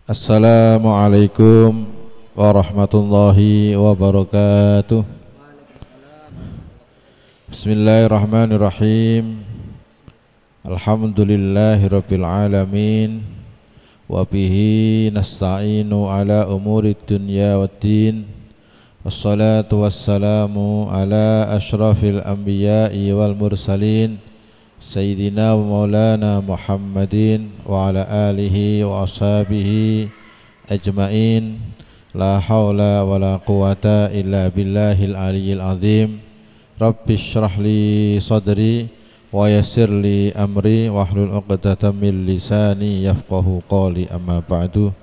Assalamualaikum warahmatullahi wabarakatuh. Bismillahirrahmanirrahim. Alhamdulillahirabbil alamin. Wa bihi nasta'inu ala umurid dunya waddin. Wassalatu wassalamu ala asyrafil anbiya'i wal mursalin Sayyidina wa maulana Muhammadin wa ala alihi wa ashabihi ajma'in. La hawla wa la quwata illa billahil aliyyil azim. Rabbi shrah li sadri wa yassir li amri wahlul 'uqdatam min lisani yafqahu qawli, amma ba'du.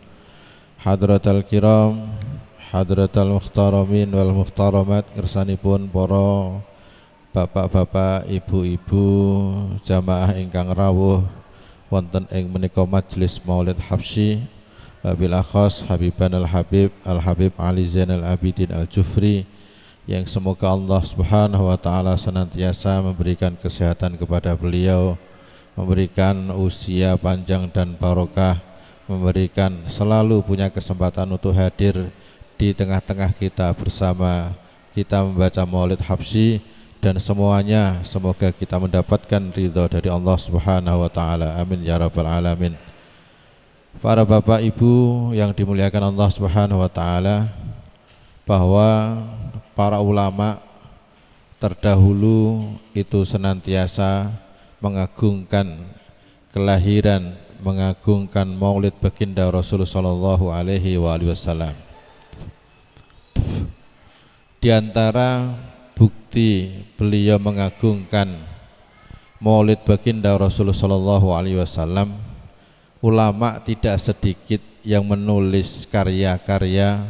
Hadratal kiram, hadratal muhtaramin wal muhtaramat, ngersanipun para bapak-bapak, ibu-ibu, jamaah ingkang rawuh wonten ing menika majelis Maulid Habsyi, wabil akhos Habiban al-Habib Ali Zainal Abidin Al-Jufri, yang semoga Allah Subhanahu wa taala senantiasa memberikan kesehatan kepada beliau, memberikan usia panjang dan barokah, memberikan selalu punya kesempatan untuk hadir di tengah-tengah kita bersama kita membaca Maulid Habsyi, dan semuanya semoga kita mendapatkan ridha dari Allah Subhanahu wa taala. Amin ya rabbal alamin. Para bapak ibu yang dimuliakan Allah Subhanahu wa taala, bahwa para ulama terdahulu itu senantiasa mengagungkan kelahiran, mengagungkan Maulid baginda Rasulullah sallallahu alaihi wasallam. Di antara bukti beliau mengagungkan Maulid baginda Rasulullah sallallahu alaihi wasallam, ulama tidak sedikit yang menulis karya-karya,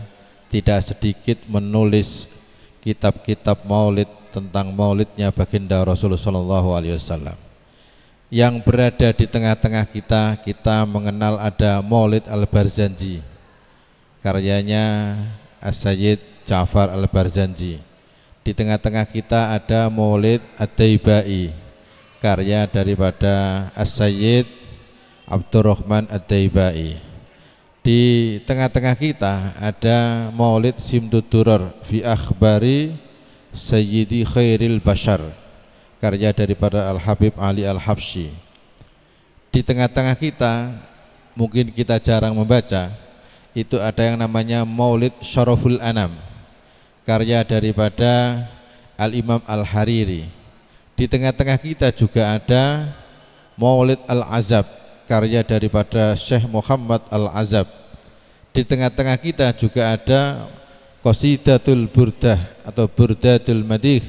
tidak sedikit menulis kitab-kitab Maulid tentang Maulidnya baginda Rasulullah sallallahu alaihi wasallam. Yang berada di tengah-tengah kita mengenal ada Maulid Al-Barzanji, karyanya As-Sayyid Ja'far Al-Barzanji. Di tengah-tengah kita ada Maulid Ad-Daibai, karya daripada As-Sayyid Abdurrahman Ad-Daibai. Di tengah-tengah kita ada Maulid Simtud Duror fi akhbari Sayyidi Khairil Bashar, karya daripada Al-Habib Ali Al-Habsyi. Di tengah-tengah kita, mungkin kita jarang membaca, itu ada yang namanya Maulid Syaraful Anam, karya daripada Al-Imam Al-Hariri. Di tengah-tengah kita juga ada Maulid Al-Azab, karya daripada Syekh Muhammad Al-Azab. Di tengah-tengah kita juga ada Qasidatul Burdah atau Burdatul Madih,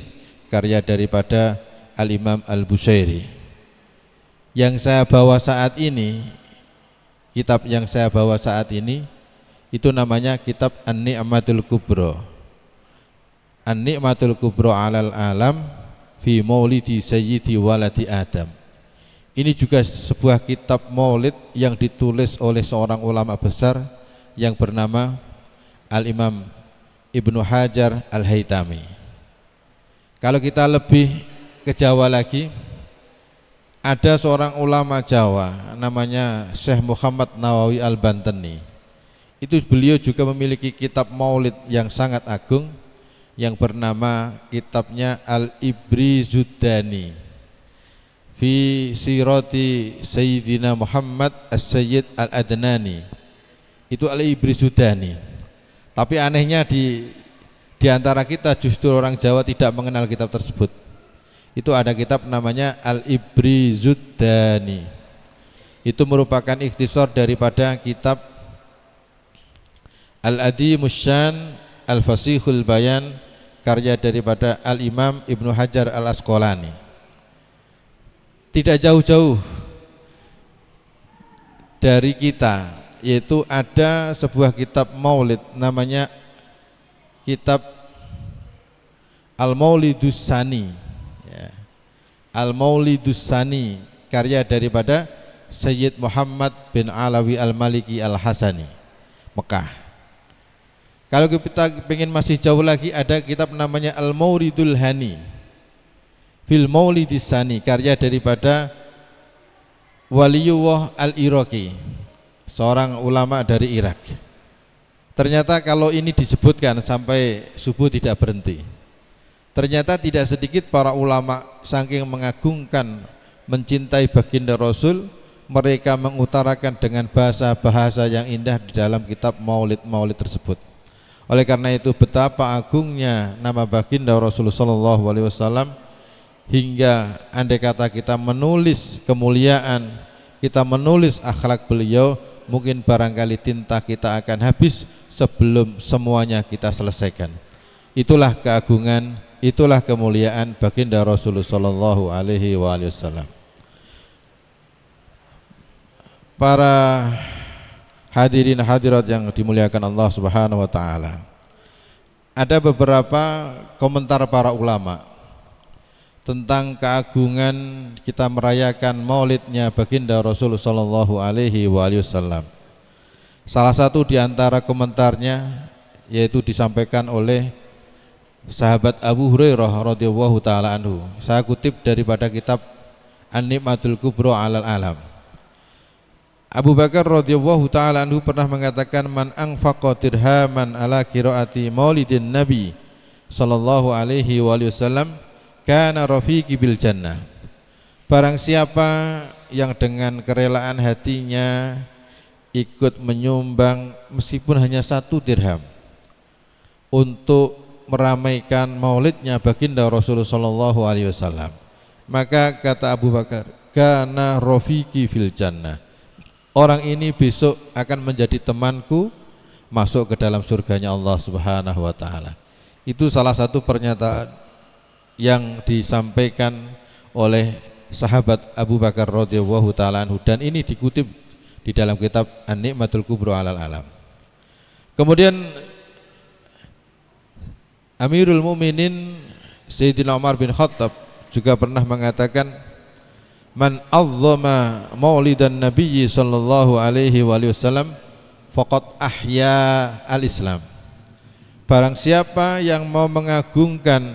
karya daripada Al-Imam Al-Busairi. Yang saya bawa saat ini, kitab yang saya bawa saat ini, itu namanya kitab An-Ni'matul Kubra. An-Ni'matul Kubra alal alam fi maulidi sayyidi waladi Adam. Ini juga sebuah kitab maulid yang ditulis oleh seorang ulama besar yang bernama Al-Imam Ibnu Hajar Al-Haytami. Kalau kita lebih ke Jawa lagi, ada seorang ulama Jawa namanya Syekh Muhammad Nawawi Al-Bantani. Itu beliau juga memiliki kitab maulid yang sangat agung, yang bernama kitabnya Al-Ibrizuddani fi sirati Sayyidina Muhammad As-Sayyid Al-Adnani. Itu Al-Ibrizuddani. Tapi anehnya di antara kita justru orang Jawa tidak mengenal kitab tersebut. Itu ada kitab namanya Al-Ibrizuddani. Itu merupakan ikhtisar daripada kitab Al-Adimus Syan Al-Fasihul Bayan, karya daripada Al-Imam Ibnu Hajar Al-Asqalani. Tidak jauh-jauh dari kita, yaitu ada sebuah kitab maulid namanya kitab Al-Maulidus Sani, ya. Al-Maulidus Sani, karya daripada Sayyid Muhammad bin Alawi Al-Maliki Al-Hasani, Mekah. Kalau kita ingin masih jauh lagi, ada kitab namanya Al-Mauridul Hani fil Maulidis Sani, karya daripada Waliyullah Al-Iraqi, seorang ulama dari Irak. Ternyata kalau ini disebutkan sampai subuh tidak berhenti. Ternyata tidak sedikit para ulama saking mengagungkan, mencintai baginda Rasul, mereka mengutarakan dengan bahasa-bahasa yang indah di dalam kitab maulid-maulid tersebut. Oleh karena itu betapa agungnya nama baginda Rasulullah SAW, hingga andai kata kita menulis kemuliaan, kita menulis akhlak beliau, mungkin barangkali tinta kita akan habis sebelum semuanya kita selesaikan. Itulah keagungan, itulah kemuliaan baginda Rasulullah SAW. Para hadirin hadirat yang dimuliakan Allah Subhanahu wa taala. Ada beberapa komentar para ulama tentang keagungan kita merayakan maulidnya baginda Rasulullah sallallahu alaihi wasallam. Salah satu di antara komentarnya yaitu disampaikan oleh sahabat Abu Hurairah radhiyallahu taala anhu. Saya kutip daripada kitab An-Ni'matul Kubra 'alal Alam. Abu Bakar radhiyallahu taala anhu pernah mengatakan, man anfaqa dirhaman ala qiraati maulidin nabi sallallahu alaihi wasallam kana rafiqi bil jannah. Barang siapa yang dengan kerelaan hatinya ikut menyumbang meskipun hanya 1 dirham untuk meramaikan maulidnya baginda Rasulullah sallallahu alaihi wasallam, maka kata Abu Bakar, kana rafiqi fil jannah. Orang ini besok akan menjadi temanku masuk ke dalam surganya Allah Subhanahu wa taala. Itu salah satu pernyataan yang disampaikan oleh sahabat Abu Bakar radhiyallahu taala anhu, dan ini dikutip di dalam kitab An-Ni'matul Kubra 'alal Alam. Kemudian Amirul Mukminin Sayyidina Umar bin Khattab juga pernah mengatakan, man azzama maulidan nabiyyi sallallahu alaihi wasallam faqad ahya al-Islam. Barang siapa yang mau mengagungkan,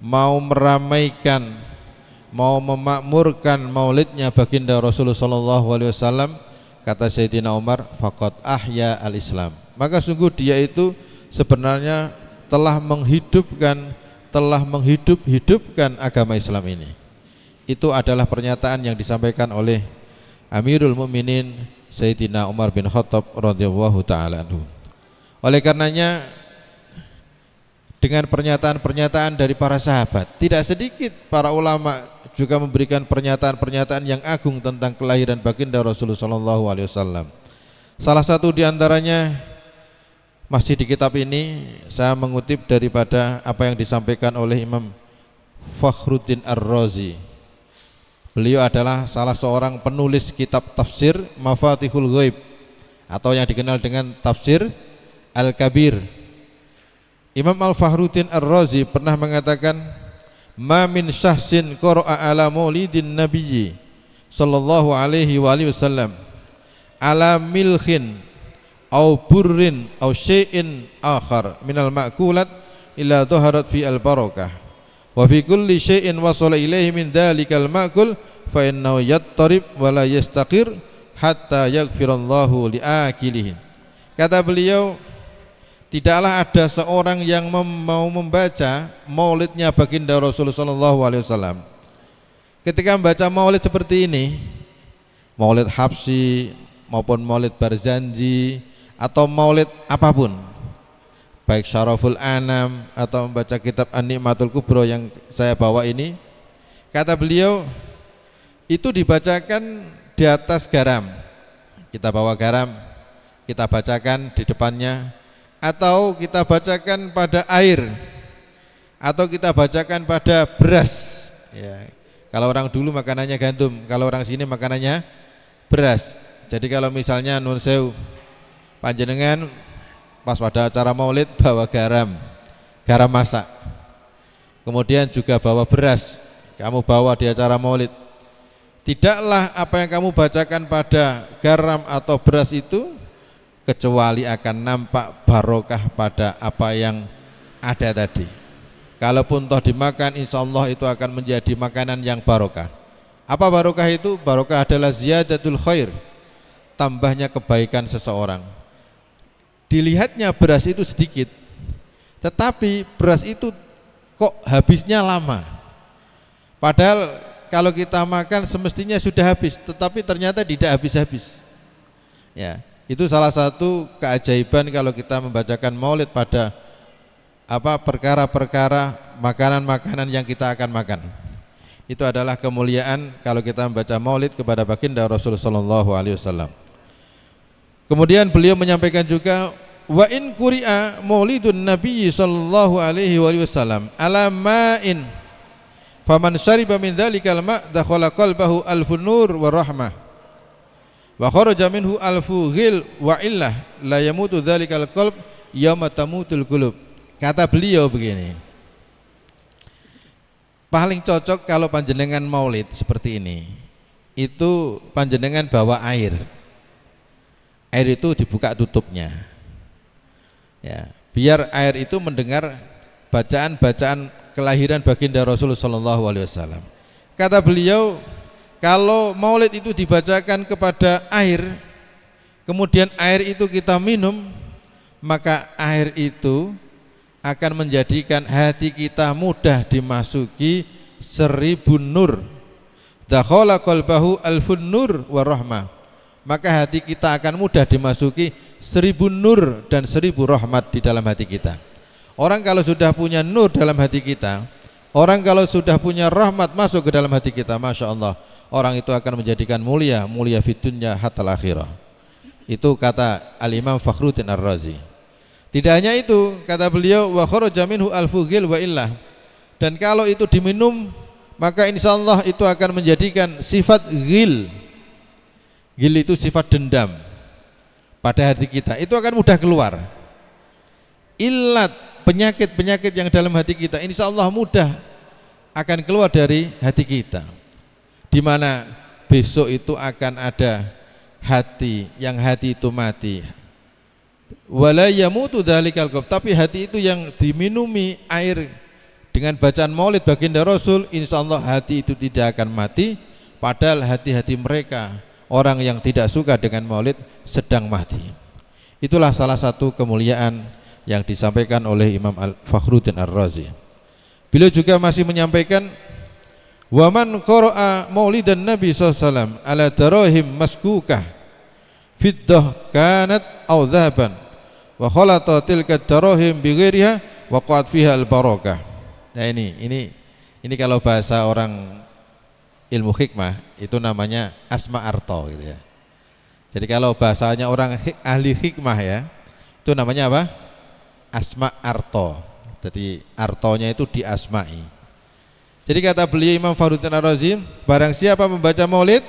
mau meramaikan, mau memakmurkan maulidnya baginda Rasulullah sallallahu alaihi wasallam, kata Sayyidina Umar, faqad ahya al-Islam, maka sungguh dia itu sebenarnya telah menghidupkan agama Islam ini. Itu adalah pernyataan yang disampaikan oleh Amirul Mukminin Sayyidina Umar bin Khattab radhiyallahu taala anhu. Oleh karenanya dengan pernyataan-pernyataan dari para sahabat, tidak sedikit para ulama juga memberikan pernyataan-pernyataan yang agung tentang kelahiran baginda Rasulullah sallallahu alaihi wasallam. Salah satu di antaranya masih di kitab ini saya mengutip daripada apa yang disampaikan oleh Imam Fakhruddin Ar-Razi. Beliau adalah salah seorang penulis kitab tafsir Mafatihul Ghaib atau yang dikenal dengan tafsir Al-Kabir. Imam Al-Fakhruddin Ar-Razi pernah mengatakan, ma min syahsin qara'a ala maulidin nabiyyi sallallahu alaihi wasallam ala milkhin au burrin au syai'in akhar minal ma'kulat illa dhaharat fi al-barakah wa fi kulli syai'in wasala ilaihi min dalikal ma'kul fa innahu yattarib wa la yastaqir hatta yaghfirallahu li'akilihi. Kata beliau, tidaklah ada seorang yang mau membaca maulidnya baginda Rasulullah sallallahu alaihi wasallam. Ketika membaca maulid seperti ini, maulid Habsyi maupun maulid Barzanji atau maulid apapun, baik Syaraful Anam atau membaca kitab An-Ni'matul Kubra yang saya bawa ini, kata beliau, itu dibacakan di atas garam. Kita bawa garam, kita bacakan di depannya, atau kita bacakan pada air, atau kita bacakan pada beras ya. Kalau orang dulu makanannya gandum, kalau orang sini makanannya beras. Jadi kalau misalnya nun sewu panjenengan pas pada acara maulid bawa garam masak, kemudian juga bawa beras, kamu bawa di acara maulid, tidaklah apa yang kamu bacakan pada garam atau beras itu kecuali akan nampak barokah pada apa yang ada tadi. Kalaupun toh dimakan, insya Allah itu akan menjadi makanan yang barokah. Apa barokah itu? Barokah adalah ziyadatul khair, tambahnya kebaikan seseorang. Dilihatnya beras itu sedikit, tetapi beras itu kok habisnya lama. Padahal kalau kita makan semestinya sudah habis, tetapi ternyata tidak habis-habis. Ya, itu salah satu keajaiban kalau kita membacakan maulid pada perkara-perkara makanan-makanan yang kita akan makan. Itu adalah kemuliaan kalau kita membaca maulid kepada baginda Rasulullah SAW. Kemudian beliau menyampaikan juga, wa in quri'a maulidun Nabi sallallahu alaihi wasallam ala ma'in faman syariba min dzalikal ma' dakhala qalbahu alfun nur wa rahmah wa kharaja minhu alfu ghil wa illah la yamutu dzalikal qalb yauma tamutul qulub. Kata beliau begini, paling cocok kalau panjenengan maulid seperti ini, itu panjenengan bawa air itu dibuka tutupnya, ya, biar air itu mendengar bacaan-bacaan kelahiran baginda Rasulullah SAW. Kata beliau, kalau maulid itu dibacakan kepada air, kemudian air itu kita minum, maka air itu akan menjadikan hati kita mudah dimasuki 1000 nur. Dakhala qalbahu alfun nur wa rahmah. Maka hati kita akan mudah dimasuki 1000 nur dan 1000 rahmat di dalam hati kita. Orang kalau sudah punya nur dalam hati kita, orang kalau sudah punya rahmat masuk ke dalam hati kita, Masya Allah, orang itu akan menjadikan mulia fid dunya hatta akhirah. Itu kata Al-Imam Fakhruddin Ar-Razi. Tidak hanya itu, kata beliau, wa kharaja minhu alfu ghil wa illah. Dan kalau itu diminum, maka insyaallah itu akan menjadikan sifat ghil. Ghil itu sifat dendam pada hati kita, itu akan mudah keluar. Illat, penyakit-penyakit yang dalam hati kita, insyaallah mudah akan keluar dari hati kita. Di mana besok itu akan ada hati, yang hati itu mati. Wala yamutu dzalikal qalb, tapi hati itu yang diminumi air dengan bacaan maulid baginda Rasul, insyaallah hati itu tidak akan mati, padahal hati-hati mereka, orang yang tidak suka dengan maulid, sedang mati. Itulah salah satu kemuliaan yang disampaikan oleh Imam Fakhruddin Ar-Razi. Beliau juga masih menyampaikan, wa man qara'a maulidan Nabi SAW ala darahim maskukah fiddah kanat aw dhahaban wa khalata tilka darahim bi ghairiha wa qad fiha al barakah. Nah ini kalau bahasa orang ilmu hikmah itu namanya asma arto gitu ya. Jadi kalau bahasanya orang ahli hikmah ya, itu namanya apa? Asma arto. Jadi artonya itu diasmai. Jadi kata beliau Imam Fakhruddin Ar-Razi, barang siapa membaca maulid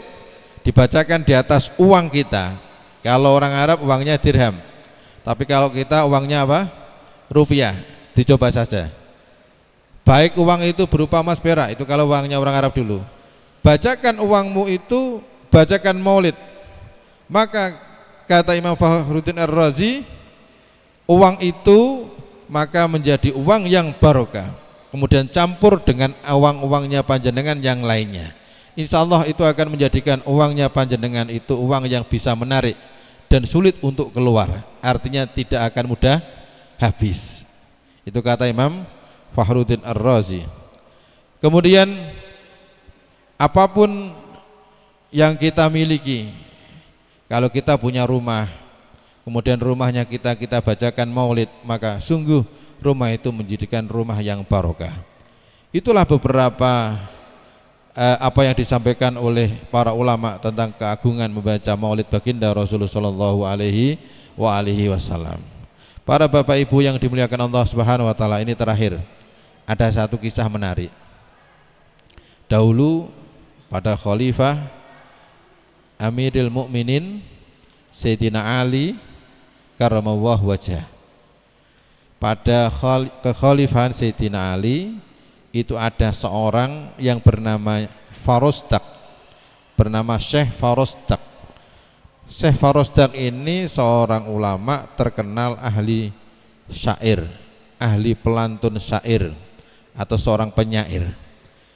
dibacakan di atas uang kita. Kalau orang Arab uangnya dirham, tapi kalau kita uangnya apa? Rupiah. Dicoba saja. Baik uang itu berupa emas perak, itu kalau uangnya orang Arab dulu. Bacakan uangmu itu, bacakan maulid. Maka kata Imam Fakhruddin Ar-Razi, uang itu maka menjadi uang yang barokah. Kemudian campur dengan uang-uangnya panjenengan yang lainnya, insyaallah itu akan menjadikan uangnya panjenengan itu uang yang bisa menarik dan sulit untuk keluar, artinya tidak akan mudah habis. Itu kata Imam Fakhruddin Ar-Razi. Kemudian apapun yang kita miliki, kalau kita punya rumah, kemudian rumahnya kita bacakan maulid, maka sungguh rumah itu menjadikan rumah yang barokah. Itulah beberapa apa yang disampaikan oleh para ulama tentang keagungan membaca maulid baginda Rasulullah sallallahu alaihi wasallam. Para bapak ibu yang dimuliakan Allah Subhanahu wa taala, ini terakhir ada satu kisah menarik. Dahulu pada khalifah Amirul Mukminin Sayyidina Ali karramallahu wajhah, pada kekhalifahan Sayyidina Ali itu ada seorang yang bernama Farosdak, bernama Syekh Farosdak. Syekh Farosdak ini seorang ulama terkenal ahli syair, ahli pelantun syair atau seorang penyair.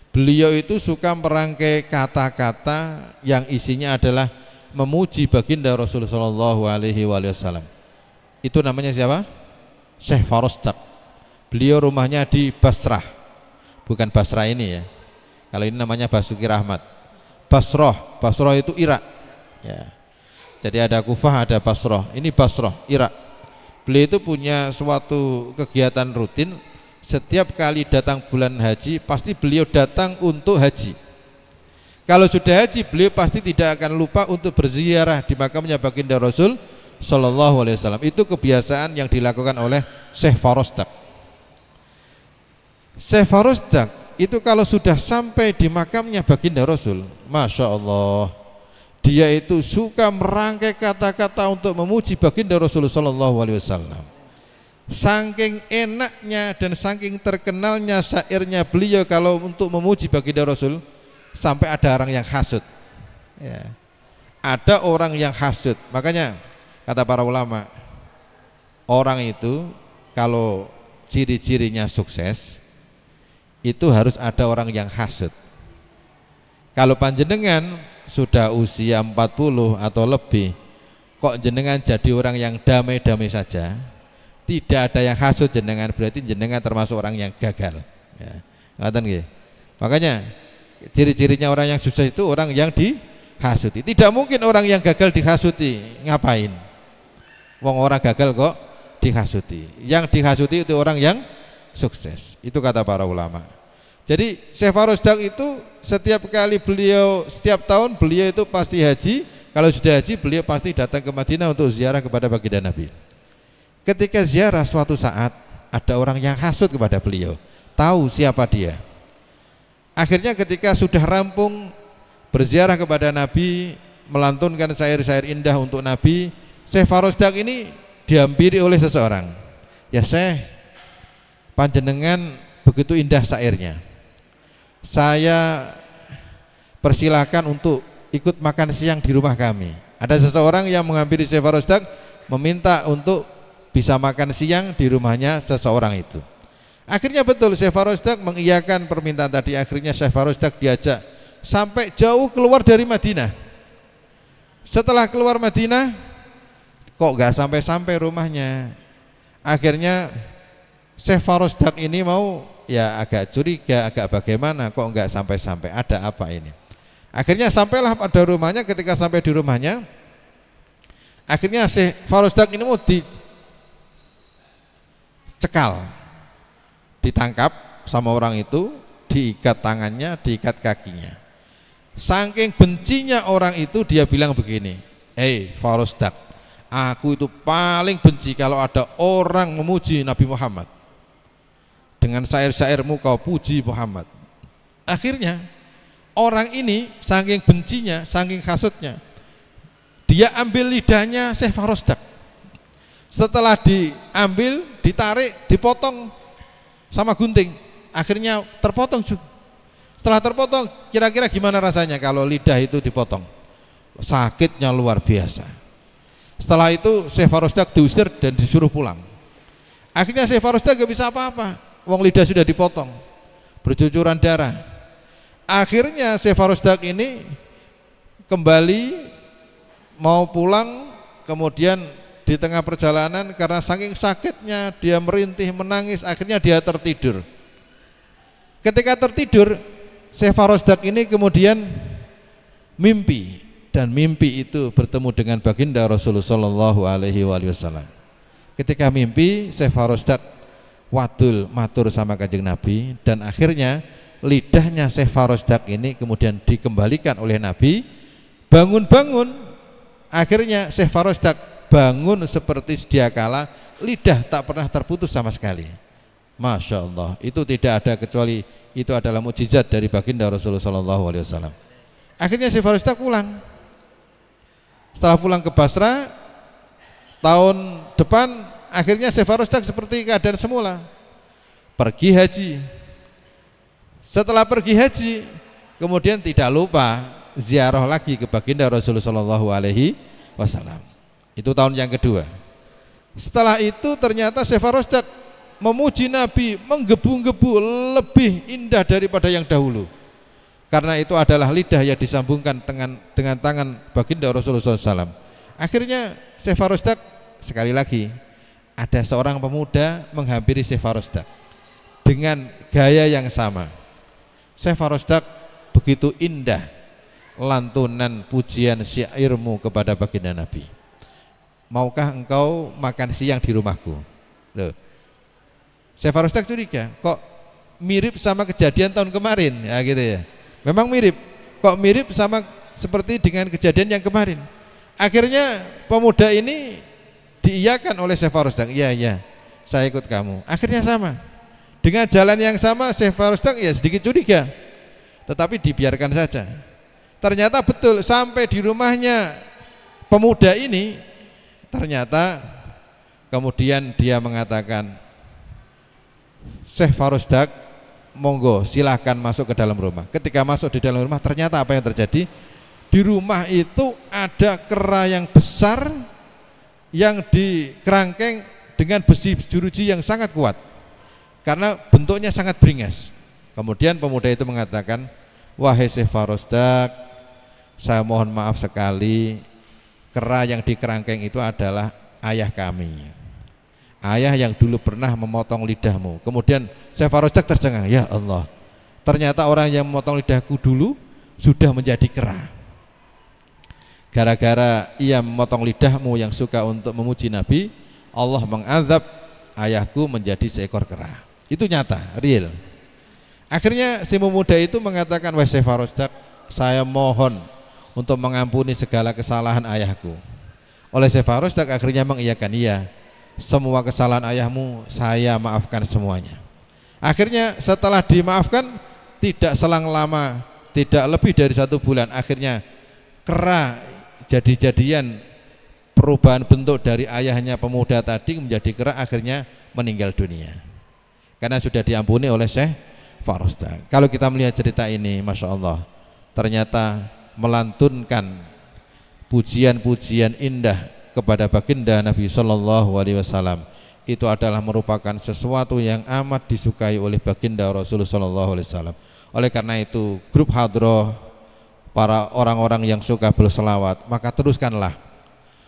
Beliau itu suka merangkai kata-kata yang isinya adalah memuji baginda Rasulullah sallallahu alaihi wasallam. Itu namanya siapa? Syekh Farosdak. Beliau rumahnya di Basrah, bukan Basrah ini ya. Kalau ini namanya Basuki Rahmat. Basrah itu Irak ya. Jadi ada Kufah, ada Basrah. Ini Basrah, Irak. Beliau itu punya suatu kegiatan rutin. Setiap kali datang bulan haji, pasti beliau datang untuk haji. Kalau sudah haji, beliau pasti tidak akan lupa untuk berziarah di makamnya baginda Rasul sallallahu alaihi wasallam. Itu kebiasaan yang dilakukan oleh Syekh Farosdak. Syekh Farosdak itu kalau sudah sampai di makamnya baginda Rasul, Masya Allah, dia itu suka merangkai kata-kata untuk memuji baginda Rasulullah sallallahu alaihi wasallam. Saking enaknya dan saking terkenalnya syairnya beliau kalau untuk memuji baginda Rasul, sampai ada orang yang hasud ya. Ada orang yang hasud. Makanya kata para ulama, orang itu kalau ciri-cirinya sukses itu harus ada orang yang hasud. Kalau panjenengan sudah usia 40 atau lebih, kok jenengan jadi orang yang damai-damai saja, tidak ada yang hasud jenengan, berarti jenengan termasuk orang yang gagal ya. Ngaten nggih. Makanya ciri-cirinya orang yang sukses itu orang yang dihasuti. Tidak mungkin orang yang gagal dihasuti. Ngapain? Wong orang gagal kok dihasuti. Yang dihasuti itu orang yang sukses. Itu kata para ulama. Jadi Syekh Farosdak itu setiap tahun beliau itu pasti haji. Kalau sudah haji, beliau pasti datang ke Madinah untuk ziarah kepada baginda Nabi. Ketika ziarah suatu saat ada orang yang hasud kepada beliau, tahu siapa dia. Akhirnya ketika sudah rampung berziarah kepada Nabi, melantunkan syair-syair indah untuk Nabi, Syekh Farosdak ini dihampiri oleh seseorang. Ya Syekh, panjenengan begitu indah syairnya, saya persilahkan untuk ikut makan siang di rumah kami. Ada seseorang yang menghampiri Syekh Farosdak, meminta untuk bisa makan siang di rumahnya seseorang itu. Akhirnya betul Syekh Farosdak mengiyakan permintaan tadi. Akhirnya Syekh Farosdak diajak sampai jauh keluar dari Madinah. Setelah keluar Madinah, kok gak sampai-sampai rumahnya. Akhirnya Syekh Farosdak ini mau ya agak curiga, agak bagaimana kok gak sampai-sampai, ada apa ini. Akhirnya sampailah pada rumahnya. Ketika sampai di rumahnya, akhirnya Syekh Farosdak ini mau dicekal, ditangkap sama orang itu, diikat tangannya, diikat kakinya. Saking bencinya orang itu, dia bilang begini, Farosdak, aku itu paling benci kalau ada orang memuji Nabi Muhammad. Dengan syair-syairmu kau puji Muhammad. Akhirnya orang ini saking bencinya, saking hasutnya, dia ambil lidahnya Syekh Farosdak. Setelah diambil, ditarik, dipotong sama gunting, akhirnya terpotong juga. Setelah terpotong, kira-kira gimana rasanya kalau lidah itu dipotong? Sakitnya luar biasa. Setelah itu Syekh Farosdak diusir dan disuruh pulang. Akhirnya Syekh Farosdak gak bisa apa-apa, wong lidah sudah dipotong, bercucuran darah. Akhirnya Syekh Farosdak ini kembali mau pulang, kemudian di tengah perjalanan karena saking sakitnya dia merintih, menangis, akhirnya dia tertidur. Ketika tertidur, Syekh Farosdak ini kemudian mimpi, dan mimpi itu bertemu dengan baginda Rasulullah sallallahu alaihi wasallam. Ketika mimpi, Syekh Farosdak wadul matur sama Kanjeng Nabi, dan akhirnya lidahnya Syekh Farosdak ini kemudian dikembalikan oleh Nabi. Bangun-bangun, akhirnya Syekh Farosdak bangun seperti sedia kala, lidah tak pernah terputus sama sekali. Masya Allah, itu tidak ada kecuali itu adalah mukjizat dari baginda Rasulullah SAW. Akhirnya Syekh Farosdak pulang. Setelah pulang ke Basra, tahun depan akhirnya Syekh Farosdak seperti keadaan semula, pergi haji. Setelah pergi haji, kemudian tidak lupa ziarah lagi ke baginda Rasulullah SAW. Itu tahun yang kedua. Setelah itu ternyata Syekh Farosdak memuji Nabi, menggebu-gebu lebih indah daripada yang dahulu. karena itu adalah lidah yang disambungkan dengan tangan baginda Rasulullah SAW. Akhirnya Syekh Farosdak, sekali lagi ada seorang pemuda menghampiri Syekh Farosdak dengan gaya yang sama. Syekh Farosdak begitu indah lantunan pujian syairmu kepada baginda Nabi. Maukah engkau makan siang di rumahku? Loh. Syekh Farosdak curiga, kok mirip sama kejadian tahun kemarin, ya gitu ya. Memang mirip, kok mirip sama seperti dengan kejadian yang kemarin. Akhirnya pemuda ini diiyakan oleh Syekh Farosdak. Iya, saya ikut kamu. Akhirnya sama. Dengan jalan yang sama Syekh Farosdak ya sedikit curiga, tetapi dibiarkan saja. Ternyata betul, sampai di rumahnya pemuda ini, ternyata kemudian dia mengatakan, Syekh Farosdak, monggo silahkan masuk ke dalam rumah. Ketika masuk di dalam rumah, ternyata apa yang terjadi? Di rumah itu ada kera yang besar yang dikerangkeng dengan besi jeruji yang sangat kuat karena bentuknya sangat beringas. Kemudian pemuda itu mengatakan, wahai Syekh Farosdak, saya mohon maaf sekali, kera yang dikerangkeng itu adalah ayah kami, ayah yang dulu pernah memotong lidahmu. Kemudian Syekh Farosdak tercengang, ya Allah, ternyata orang yang memotong lidahku dulu sudah menjadi kera. Gara-gara ia memotong lidahmu yang suka untuk memuji Nabi, Allah mengazab ayahku menjadi seekor kera. Itu nyata, real. Akhirnya si pemuda itu mengatakan, wahai Syekh Farosdak, saya mohon untuk mengampuni segala kesalahan ayahku. Oleh Syekh Farosdak akhirnya mengiyakan, iya, semua kesalahan ayahmu saya maafkan semuanya. Akhirnya setelah dimaafkan, tidak selang lama, tidak lebih dari 1 bulan, akhirnya kera jadi-jadian perubahan bentuk dari ayahnya pemuda tadi menjadi kera, akhirnya meninggal dunia karena sudah diampuni oleh Syekh Farosdak. Kalau kita melihat cerita ini, Masya Allah, ternyata melantunkan pujian-pujian indah kepada baginda Nabi Shallallahu Alaihi Wasallam itu adalah merupakan sesuatu yang amat disukai oleh baginda Rasulullah Shallallahu Alaihi Wasallam. Oleh karena itu, grup hadroh, para orang-orang yang suka berselawat, maka teruskanlah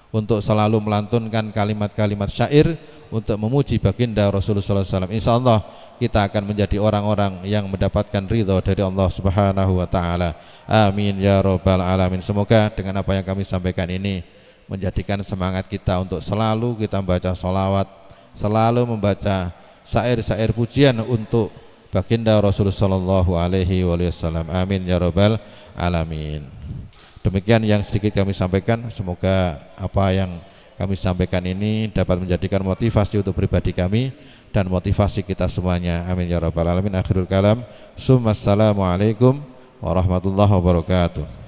untuk selalu melantunkan kalimat-kalimat syair untuk memuji baginda Rasulullah SAW. Insya Allah kita akan menjadi orang-orang yang mendapatkan ridho dari Allah Subhanahu Wa Taala. Amin ya Rabbal Alamin. Semoga dengan apa yang kami sampaikan ini menjadikan semangat kita untuk selalu kita membaca sholawat, selalu membaca syair-syair pujian untuk baginda Rasulullah Sallallahu Alaihi Wasallam. Amin ya Rabbal Alamin. Demikian yang sedikit kami sampaikan. Semoga apa yang kami sampaikan ini dapat menjadikan motivasi untuk pribadi kami dan motivasi kita semuanya. Amin ya Rabbal Alamin. Akhirul kalam. Assalamualaikum warahmatullahi wabarakatuh.